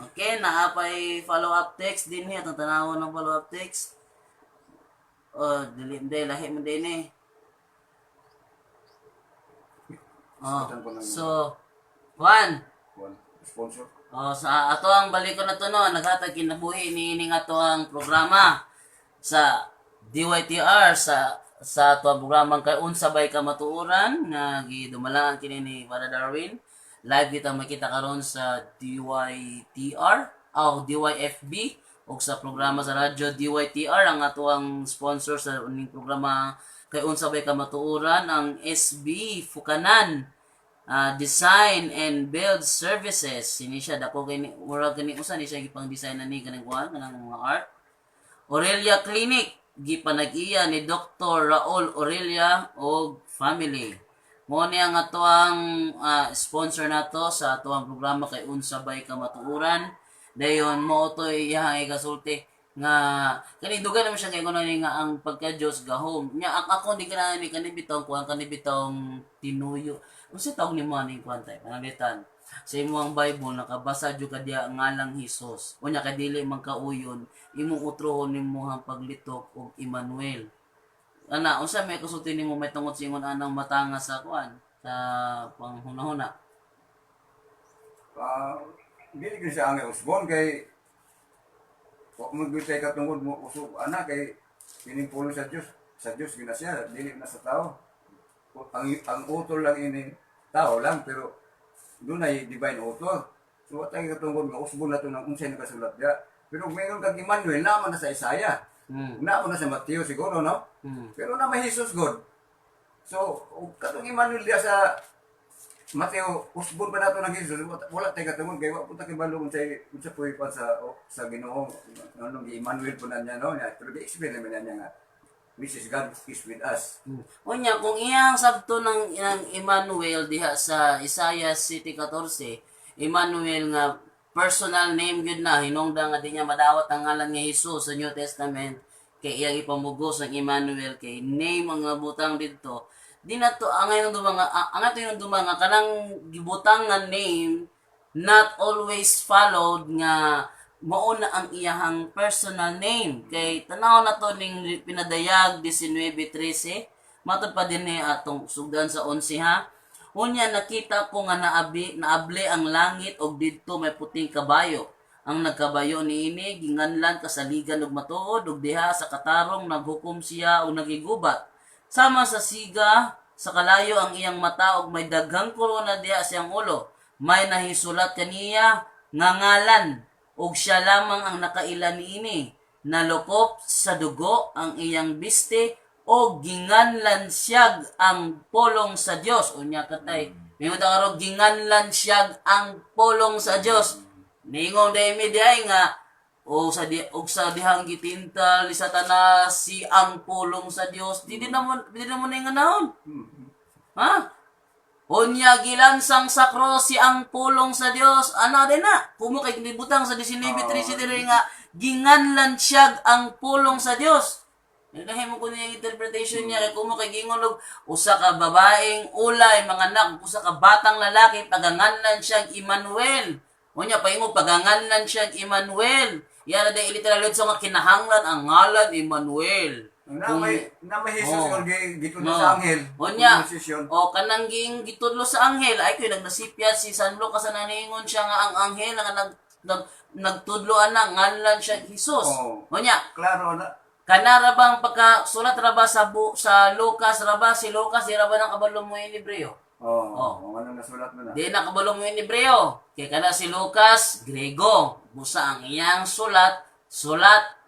S3: Okay, naapay follow-up text din niya. Tanawon ng follow-up text. Dili lahi mo din eh. So, Juan.
S4: Sponsor.
S3: Sa ato ang balik ko na to no, naghatag kinabuhi ni ato ang programa sa DYTR sa ato ang programang kay unsabay ka matuoran nga gidumalaan kini ni Father Darwin. Live kita makita karon sa DYTR o DYFB o sa programa sa radyo DYTR ang ato ang sponsor sa uning programa kay unsabay ka matuoran ang SB Fukanan Design and Build Services. Sini siya dako kay murag kani usa ni siya gipang design na ni kanang kuan kanang mga art. Aurelia Clinic gipanag-iya ni Dr. Raul Aurelia og family. Mo ni ang atuang sponsor nato sa atuang programa kay Unsabay Ka Matuuran. Dayon mo to iyang igasulti nga kani dugan naman siya kay kuno nga ang pagka Dios gahom. Nya ako di kana ni kanibitaw ko ang kanibitawng tinuyo. Unsa tawag ni mo ani kwantay panalitan? Sa imong Bible nakabasa jud ka diya ngalang Hesus. Unya kay dili man kauyon imong utrohon nimo ang paglitok og Emmanuel. Ana, unsa may kusulti nimo may tungod sa ingon anang matanga sa kuan sa panghuna-huna.
S4: Dili ko siya ang usbon kay kung magbitay ka tungod mo usog ana kay pinimpulo sa Diyos gina siya, dili na sa tao. Ang utol lang ini tao lang pero doon ay divine utol. So what ay katungod nga usbon na to ng unsay nakasulat diya. Pero mayroon kang Emmanuel naman na sa Isaiah. Naman na sa Mateo siguro, no? Pero na may Jesus God. So, katong Emmanuel diya sa Mateo, usbon pa nato ng Jesus, wala tayo katungod, kaya wala punta kibalo kung sa puwi pa sa Ginoo, nung Emmanuel po na niya, no? Pero di-explain naman niya nga, which is God is with us.
S3: Unya kung iyang sabto ng Emmanuel diha sa Isaiah 7:14, Emmanuel nga personal name gyud na hinungdan nga di niya madawat ang ngalan nga Hesus sa New Testament kay iyang ipamugos ang Emmanuel kay name ang butang didto di na to ang ngayon dumanga ang ato yung dumanga kanang gibutang nga name not always followed nga mao na ang iyahang personal name kay tanaw na to ning pinadayag 19:13 matod pa dinhi atong sugdan sa 11 ha. Unya nakita ko nga naable ang langit og didto may puting kabayo. Ang nagkabayo niini ginganlan kasaligan og matuod ug diha sa katarong naghukom siya og nagigubat. Sama sa siga sa kalayo ang iyang mata og may daghang korona diha sa iyang ulo. May nahisulat kaniya nga ngalan ug siya lamang ang nakailan niini. Nalukop sa dugo ang iyang biste o ginganlan siyag ang pulong sa Dios. Unya katay, may karog ginganlan siyag ang pulong sa Dios. Ningon day media nga o sa dihang gitintal ni Satanas si ang pulong sa Dios. Di na mo nga naon. Ha? Unya gilansang sa cross si ang pulong sa Dios. Ano din na? Kumo kay gibutang sa 19:13 nga ginganlan siyag ang pulong sa Dios. Nagahimo ko niya yung interpretation niya kay kumo kay gingon og usa ka babaeng ulay mga anak usa ka batang lalaki paganganlan siya Emmanuel. Unya paingon paganganlan siya Emmanuel. Yara day literal so nga kinahanglan ang ngalan Emmanuel.
S4: Na may Jesus nga gitudlo sa anghel.
S3: Unya o kanang gitudlo sa anghel ay koy nagnasipyat si San Lucas na naingon siya nga ang anghel nga nagtudloan na nganlan siya Jesus. Unya
S4: klaro na
S3: kanara bang pagkasulat raba sa Lucas raba si Lucas di raba nang kabalo mo in Hebreo.
S4: Ano nasulat mo na?
S3: Di na kabalo mo in Hebreo. Kay kana si Lucas Grego. Busa ang iyang sulat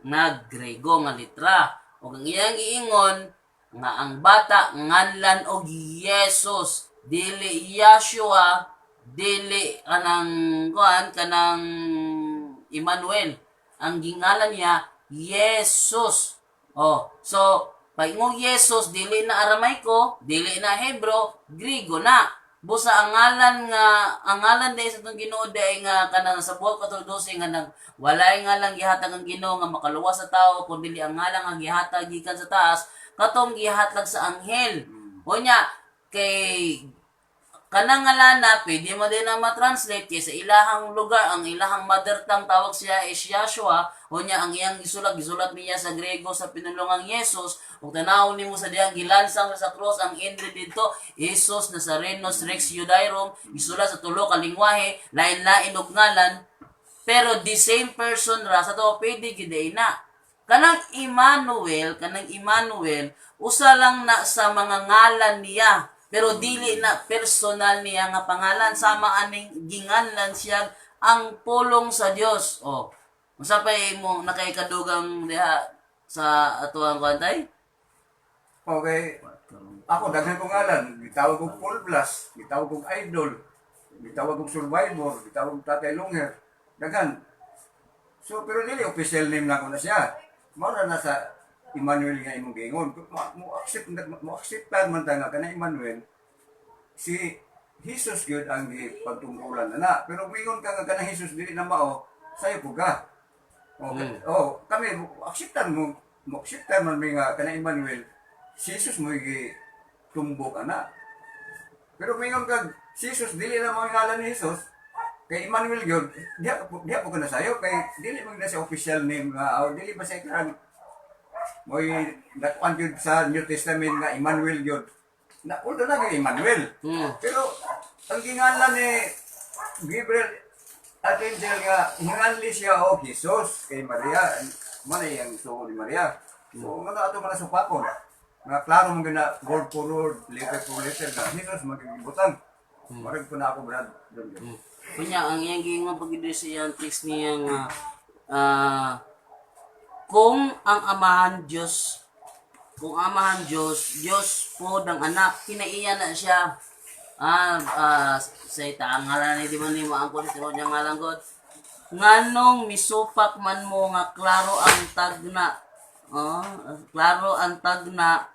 S3: na Grego nga litra. Ug ang iyang giingon nga ang bata nganlan og Jesus, dili Yeshua, dili kanang Emmanuel. Ang gingalan niya Jesus. So, paingong Jesus, dili na Aramaiko, dili na Hebro, Grigo na. Busa ang ngalan day sa itong Ginoo day nga kanang sa buhat 14 nga walay nga lang gihatag ang Ginoo nga makaluwas sa tao kundi ang ngalan nga gihatag gikan sa taas katong gihatag sa anghel. Unya kay kanang ngalana, pwede mo din na matranslate kay sa ilahang lugar, ang ilahang mother tongue tawag siya is Yeshua, o niya ang iyang gisulat niya sa Grego sa pinulungang Yesus, kung tanawon nimo sa diyang gilansang sa cross, ang entry dito, Jesus Nazarenos Rex Judaeum, gisulat sa tulo ka lingwahe, lain-lain og ngalan, pero the same person ra, sa to pwede giday na. Kanang Emmanuel, usa lang na sa mga ngalan niya, pero dili na personal niya nga pangalan sama aning ginganlan siya ang pulong sa Dios. Unsa pa mo nakaikadugang diha sa atuang kwantay?
S4: Okay. Ako daghan kong ngalan, gitawag kong Full Blast, gitawag kong Idol, gitawag kong Survivor, gitawag kong Tatay Longhair. Daghan. So pero dili official name na ko na siya. Mao na sa Emmanuel nga imong gingon. Mo accept man ta nga kana Emmanuel. si Jesus gyud ang pagtungkulan na. Pero mingon ka nga kanang Jesus dili na mao, sayo po ka. Kami akseptan mo akseptan man mi nga kanang Emmanuel, si Jesus mo tumbok ana. Pero mingon ka Jesus dili na mao ngalan ni Jesus, kay Emmanuel gyud, diha po ka na sayo kay dili man na sa official name nga or dili ba sa karang moy dakuan gyud sa New Testament nga Emmanuel gyud. Na ulo na nga Emmanuel. Pero ang gingalan ni Gabriel Archangel nga hinganli siya o Jesus kay Maria. Man ang suo ni Maria. So nga ato man sa papon. Nga klaro mo gina word for word, letter for letter nga Jesus magigibutang. Marag ko na ako brad doon.
S3: Kunya, ang iyang gingon pag siya ang text niya nga kung ang amahan Diyos, Diyos po ng anak, kinaiya na siya. Sa itaang ngalan ni di man ni maangkon sa tinuod niyang ngalan God. Nganong misupak man mo nga klaro ang tagna. Klaro ang tagna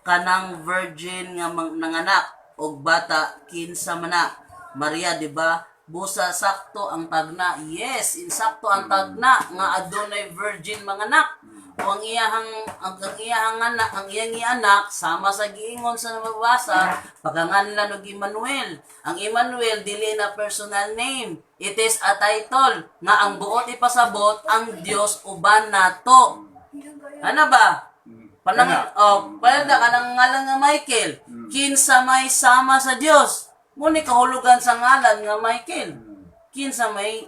S3: kanang virgin nga nanganak og bata kinsa man na. Maria, di ba? Busa sakto ang tagna. Yes, insakto ang tagna nga adunay virgin manganak. O ang iyang anak sama sa giingon sa nababasa pagkanganlan og Emmanuel. Ang Emmanuel dili na personal name. It is a title nga ang buot ipasabot ang Dios uban nato. Ano ba? Palda kanang ngalan nga Michael. Kinsa may sama sa Dios. Muni kahulugan sa ngalan nga Michael. Kinsa may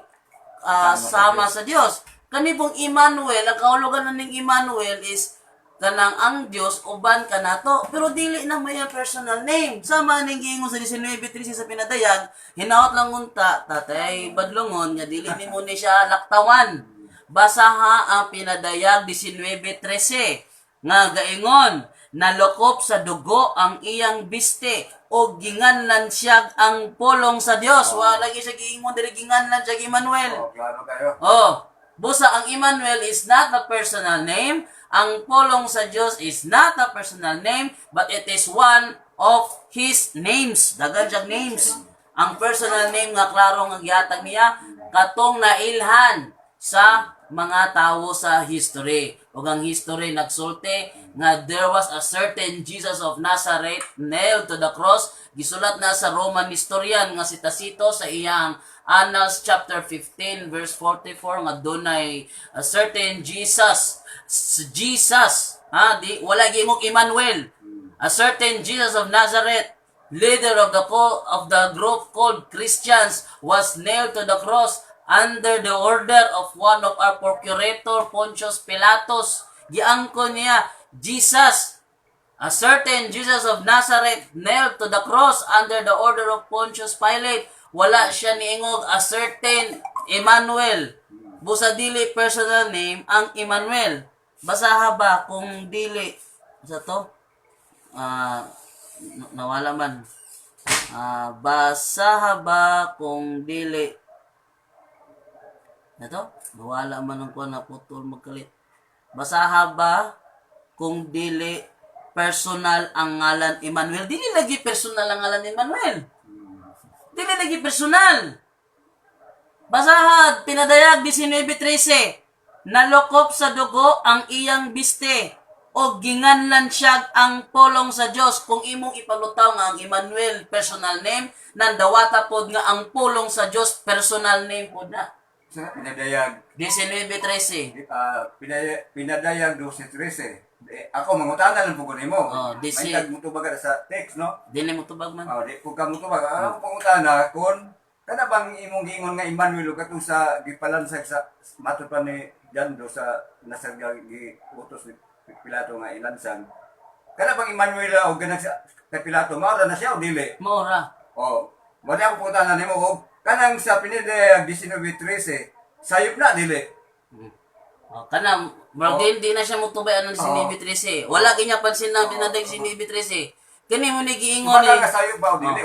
S3: sama sa Dios. Kani pong Emmanuel, ang kahulugan na ning Emmanuel is kanang ang Dios uban kanato, pero dili na may personal name. Sama ning giingon sa 19:13 sa pinadayag, hinaot lang unta tatay badlongon nga dili nimo ni siya laktawan. Basaha ang pinadayag 19:13 nga gaingon, nalokop sa dugo ang iyang biste o ginganlan siya ang pulong sa Dios. Wala gyud siya giingon diri ginganlan siya Emmanuel.
S4: Klaro kayo.
S3: Busa ang Emmanuel is not a personal name. Ang pulong sa Diyos is not a personal name, but it is one of His names. Dagan siyang names. Ang personal name nga klaro nga gihatag niya katong nailhan sa mga tawo sa history. Ug ang history nagsulti nga there was a certain Jesus of Nazareth nailed to the cross. Gisulat na sa Roman historian nga si Tacitus sa iyang Annals chapter 15 verse 44 nga dunay a certain Jesus, wala gimong Emmanuel, a certain Jesus of Nazareth, leader of the group called Christians, was nailed to the cross under the order of one of our procurator Pontius Pilatus. Giangkon niya Jesus, a certain Jesus of Nazareth, nailed to the cross under the order of Pontius Pilate. Wala siya niingog a certain Emmanuel. Busa dili personal name ang Emmanuel. Basaha ba kung dili sa to? Nawala man. Basaha ba kung dili nato? Nawala man ang kuha na putol magkalit. Basaha ba kung dili personal ang ngalan Emmanuel? Dili lagi personal ang ngalan Emmanuel. Dili lagi personal. Basahad, pinadayag 19:13. Nalokop sa dugo ang iyang biste o ginganlan siya ang pulong sa Dios. Kung imong ipalutaw nga ang Emmanuel personal name, nandawata pod nga ang pulong sa Dios personal name pod na.
S4: Sa pinadayag
S3: 19:13.
S4: Pinadayag 12:13. Ako mangutana lang po ko nimo. May
S3: disi.
S4: tagmutubag sa text no.
S3: Dili mo tubag man.
S4: Di ko ka mutubag. Ako pangutana kon kana bang imong giingon nga Emmanuel katong sa gipalansag sa matud pa ni Jando sa nasagya utos ni Pilato nga ilansang. Kana bang Emmanuel o ganag sa kay Pilato mao na siya o dili?
S3: Maura.
S4: Wala ako pangutana nimo og kanang sa pinadayag 19:13 sayop na dili.
S3: Kanang di na siya mutubay ng sinibitrese. Wala kanya pansin na pinadayag sinibitrese. Kani mo ni giingon ni
S4: Wala ka sayop ba o dili?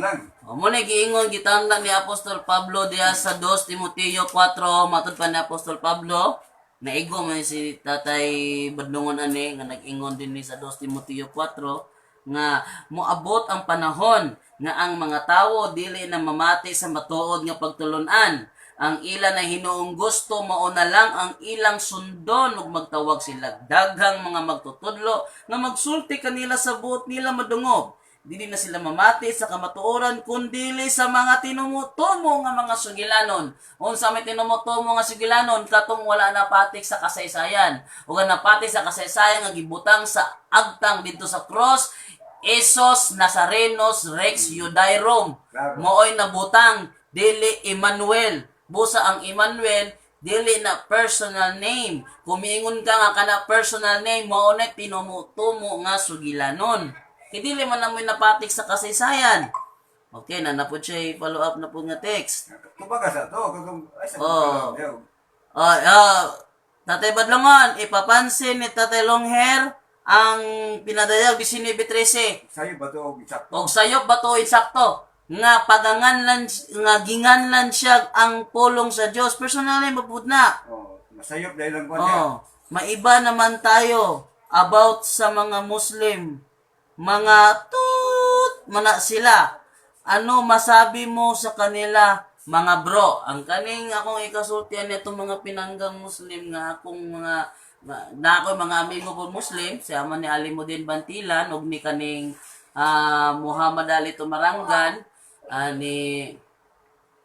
S4: Lang.
S3: mo ni giingon gitanglan ni Apostol Pablo diha sa 2 Timoteo 4 matud pa ni Apostol Pablo. Naigo man si Tatay Badlongon ani nga nag-ingon din ni sa 2 Timoteo 4 nga moabot ang panahon nga ang mga tawo dili na mamati sa matuod nga pagtulon-an. Ang ila na hinuong gusto mao na lang ang ilang sundon ug magtawag sila daghang mga magtutudlo nga magsulti kanila sa buot nila madungog. Dili na sila mamati sa kamatuoran kundili sa mga tinumutomo nga mga sugilanon. Unsa may tinumutomo nga sugilanon katong wala napatik sa kasaysayan o nga napatik sa kasaysayan nga gibutang sa agtang dito sa cross. Esos Nazarenos Rex Judairum mooy nabutang dili Emmanuel. Busa ang Emmanuel dili na personal name. Kumingon ka nga kana personal name mao na tinumutomo nga sugilanon. Kaya dili man namoy napatik sa kasaysayan. Okay, na po siya follow up na po nga text.
S4: Kumbaga sa to, ay sa
S3: Oh. Tatay Badlangon, ipapansin ni Tatay Longhair ang pinadayag 19:13.
S4: Sa'yo ba to, exacto?
S3: Og sayop ba to insakto? Nga paganganlan nga ginganlan siya ang pulong sa Dios. Personally mabud na.
S4: Oh, masayop dahil lang ko niya.
S3: Oh, maiba naman tayo about sa mga Muslim. Mga mana sila. Ano masabi mo sa kanila, mga bro? Ang kaning akong ikasultian nito mga pinanggang Muslim nga akong mga na ako mga amigo po Muslim, si ama ni Alimuddin Bantilan ug ni kaning Muhammad Ali Tumarangan, ni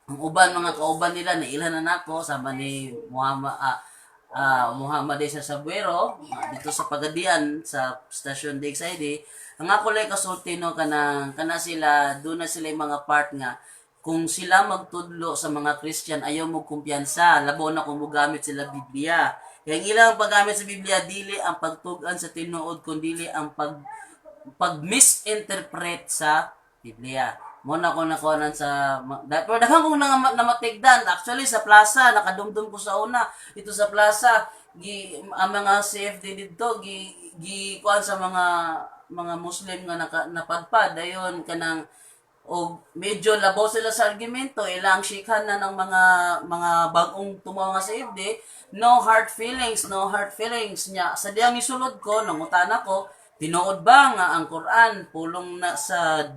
S3: ang uban mga kauban nila na ilan na nako sama ni Muhammad Isa Sabuero dito sa Pagadian sa stasyon DXID. Ang ako lang kasulti no kana sila doon na sila yung mga part nga kung sila magtudlo sa mga Christian ayaw mo kumpiyansa labo na kung mogamit sila Biblia. Kaya ang ilang paggamit sa Biblia dili ang pagtugan sa tinuod kundi ang pag-misinterpret sa Biblia. Muna ko nakuhanan sa pero daghang kong namatigdan actually sa plaza nakadumdum ko sa una ito sa plaza ang mga CFD dito kuan sa mga Muslim nga napadpad dayon kanang o medyo labaw sila sa argumento ilang shikhan na ng mga bagong tumaw nga CFD no hard feelings nya sa diyang isulod ko nangutana ko tinuod ba nga ang Quran pulong na sa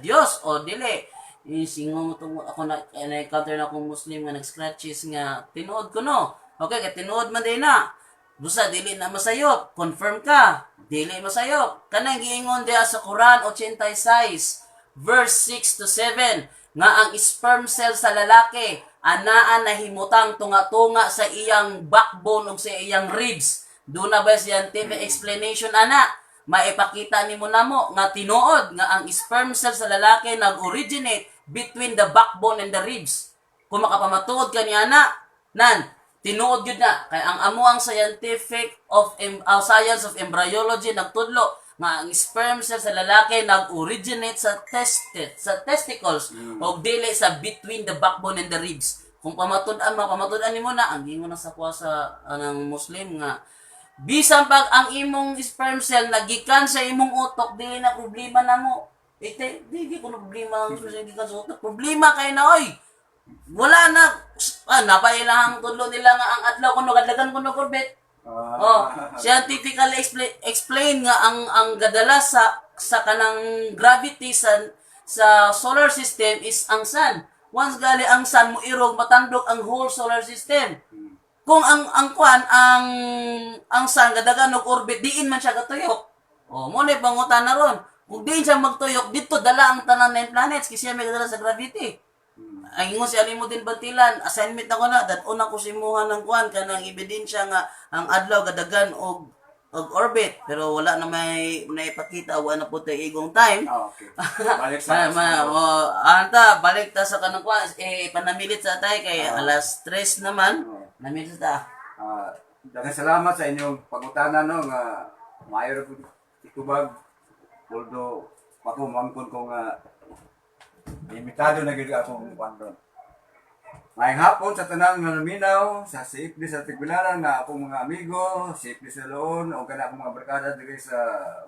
S3: Dios o dili singong ako na-encounter na akong Muslim nga nag-scratches nga tinuod ko no okay kaya tinuod man din na busa dili na masayop confirm ka dili masayop kanang giingon diha sa Quran 86 verse 6 to 7 nga ang sperm cell sa lalaki anaan nahimutang tunga-tunga sa iyang backbone ug sa iyang ribs do na ba scientific explanation ana maipakita nimo namo nga tinuod nga ang sperm cell sa lalaki nag-originate between the backbone and the ribs kung makapamatuod ka ni ana nan tinuod gyud na kay ang amo ang scientific of science of embryology nagtudlo nga ang sperm cell sa lalaki nag-originate sa testicles o dili sa between the backbone and the ribs. Kung pamatud-an nimo na ang ingon na sa kuha sa anang Muslim nga bisan pag ang imong sperm cell nagikan sa imong utok dili na problema namo. Di ko na problema ang gikan sa utok. Problema kay na oy. Wala na napailahang tudlo nila nga ang adlaw kuno kadlagan kuno kurbet. Scientifically explain nga ang gadala sa kanang gravity sa solar system is ang sun. Once gali ang sun mo irog matandog ang whole solar system. Kung ang sun gadagan og orbit diin man siya katuyok. Mo na pangutan na ron. Kung diin siya magtuyok dito dala ang tanan ng planets kasi siya may gadala sa gravity. Ang ingon si Alimuddin Bantilan, assignment ako na, una ko simuhan ng kuhan, kanang ebidensya nga ang adlaw gadagan og orbit. Pero wala na may naipakita, wala na po tayo igong time.
S4: Okay. Balik sa
S3: balik ta sa kanang kuhan, panamilit sa tayo kay alas 3 naman. Namilit ta.
S4: Daghang salamat sa inyong pagutanan no nga maayo ra itubag although pakumangkon ko nga limitado na gid akong kwandon. Ngayong hapon sa tanang naminaw sa CFD sa Tigbilaran na akong mga amigo, CFD sa Loon, o kana akong mga barkada diri sa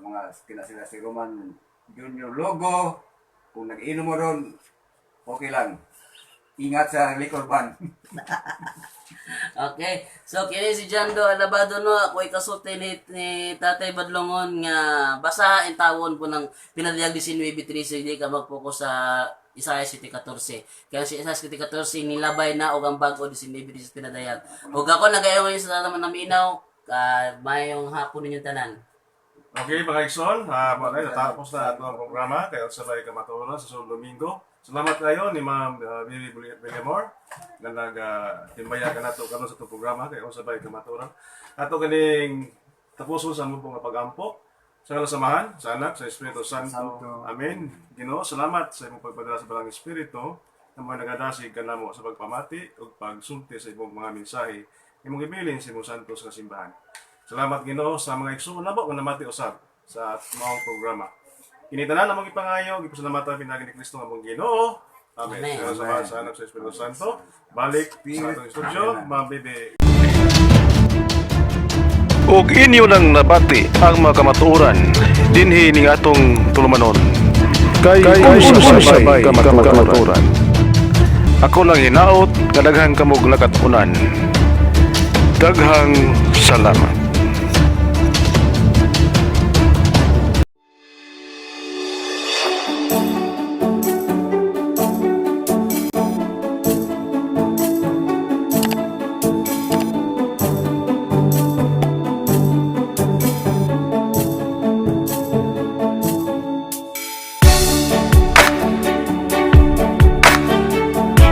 S4: mga kinasila si Roman Junior Logo. Kung nag-inom mo ron, okay lang. ingat sa liquor ban.
S3: Okay. So kini si Jando Alabado no, ako ikasulti ni Tatay Badlongon nga basa in tawon po ng pinaliyag 19:13 di ka mag-focus sa Isaiah 7:14. Kaya si Isaiah 7:14 nilabay na og ang bag-o 19:13 pinadayag. Ug ako nagayon sa naman naminaw mayong hapon ninyong tanan.
S2: Okay, mga Ikson, natapos na ato ang programa kaya sabay kamatuonan sa sunod Domingo. Salamat kayo ni Ma'am Bibi Villamor na nag-timbayan ka nato karon sa itong programa kaya sabay kamatuonan. Ato kaning tapuson sa mong mga pag-ampo sa samahan sa anak sa Espiritu Santo. Amen. Ginoo, salamat sa imong pagpadala sa Balang Espiritu na mga nagadasig kanamo sa pagpamati ug pagsulti sa imong mga mensahe imong ibilin sa imong santos nga simbahan. Salamat Ginoo sa mga igsoon nabo nga namati usab sa maong programa. Kinitanan namang ipangayo, gipasalamatan pinagi ni Kristo nga mong Ginoo. Amen.
S3: Amen.
S2: Sa anak sa Espiritu Santo. Balik sa atong studio, Ma'am Bibi.
S1: ug inyo nang nabati ang mga kamatuoran dinhi ning atong tulumanon. Kay unsay kamatuoran. Ako lang hinaot, kadaghang kamog lakatunan. Daghang salamat.